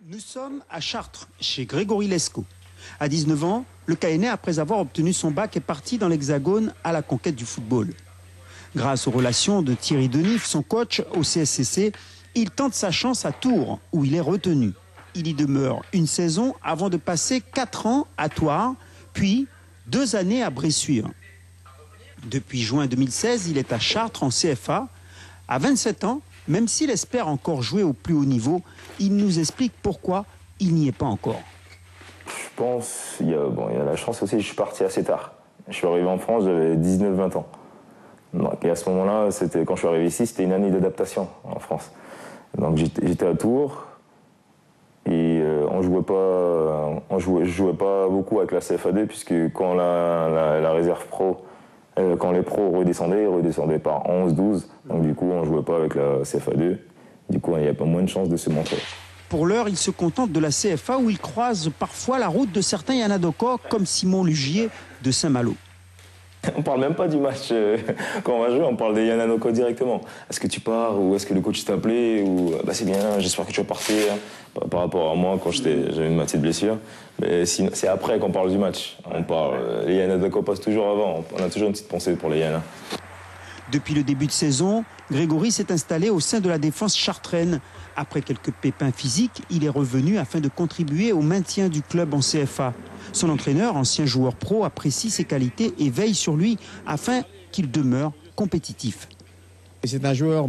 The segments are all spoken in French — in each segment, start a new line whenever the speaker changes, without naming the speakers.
Nous sommes à Chartres, chez Grégory Lescaut. À 19 ans, le Caennais, après avoir obtenu son bac, est parti dans l'Hexagone à la conquête du football. Grâce aux relations de Thierry Denif, son coach au CSCC, il tente sa chance à Tours, où il est retenu. Il y demeure une saison avant de passer 4 ans à Thouars, puis 2 années à Bressuire. Depuis juin 2016, il est à Chartres en CFA. À 27 ans, même s'il espère encore jouer au plus haut niveau, il nous explique pourquoi il n'y est pas encore.
Je pense, il y a la chance aussi, je suis parti assez tard. Je suis arrivé en France, j'avais 19-20 ans. Et à ce moment-là, quand je suis arrivé ici, c'était une année d'adaptation en France. Donc j'étais à Tours et je jouais pas beaucoup avec la CFA2 puisque quand la réserve pro, quand les pros redescendaient, ils redescendaient par 11-12. Donc du coup, on ne jouait pas avec la CFA2. Du coup, il n'y a pas moins de chances de se montrer.
Pour l'heure, il se contente de la CFA où il croise parfois la route de certains Yanadoko comme Simon Lugier de Saint-Malo.
On ne parle même pas du match. Quand on va jouer, on parle des Yanadoko directement. Est-ce que tu pars ou est-ce que le coach t'a appelé ou c'est bien, j'espère que tu vas partir. Par rapport à moi, quand j'avais une petite blessure. Mais c'est après qu'on parle du match. Les Yanadoko passent toujours avant. On a toujours une petite pensée pour les Yana.
Depuis le début de saison, Grégory s'est installé au sein de la défense chartraine. Après quelques pépins physiques, il est revenu afin de contribuer au maintien du club en CFA. Son entraîneur, ancien joueur pro, apprécie ses qualités et veille sur lui afin qu'il demeure compétitif.
C'est un joueur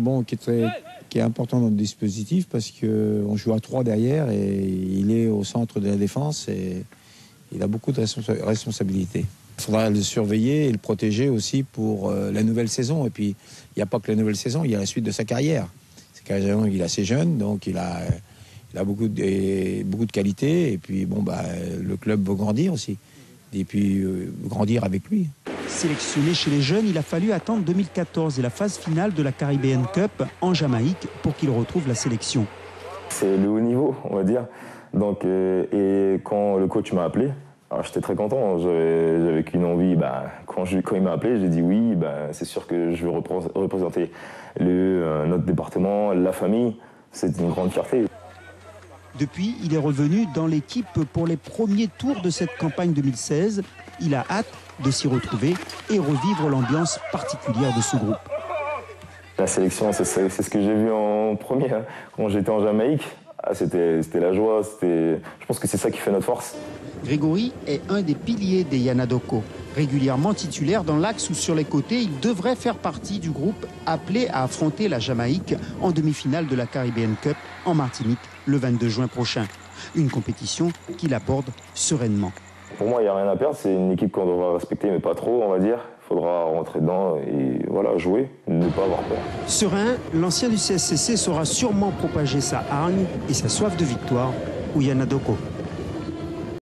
qui est important dans le dispositif parce qu'on joue à 3 derrière et il est au centre de la défense et il a beaucoup de responsabilités. Il faudra le surveiller et le protéger aussi pour la nouvelle saison. Et puis, il n'y a pas que la nouvelle saison, il y a la suite de sa carrière. Il est assez jeune, donc il a beaucoup de qualités. Et puis, le club veut grandir aussi. Et puis, grandir avec lui.
Sélectionné chez les jeunes, il a fallu attendre 2014 et la phase finale de la Caribbean Cup en Jamaïque pour qu'il retrouve la sélection.
C'est le haut niveau, on va dire. Donc, et quand le coach m'a appelé, j'étais très content, j'avais qu'une envie. Quand il m'a appelé, j'ai dit oui, c'est sûr que je veux représenter notre département, la famille. C'est une grande fierté.
Depuis, il est revenu dans l'équipe pour les premiers tours de cette campagne 2016. Il a hâte de s'y retrouver et revivre l'ambiance particulière de ce groupe.
La sélection, c'est ce que j'ai vu en premier, quand j'étais en Jamaïque. C'était la joie, je pense que c'est ça qui fait notre force.
Grégory est un des piliers des Yanadoko. Régulièrement titulaire dans l'axe ou sur les côtés, il devrait faire partie du groupe appelé à affronter la Jamaïque en demi-finale de la Caribbean Cup en Martinique le 22 juin prochain. Une compétition qu'il aborde sereinement.
Pour moi, il n'y a rien à perdre. C'est une équipe qu'on devra respecter, mais pas trop, on va dire. Il faudra rentrer dedans et jouer, ne pas avoir peur.
Serein, l'ancien du CSCC saura sûrement propager sa hargne et sa soif de victoire au Yanadoko.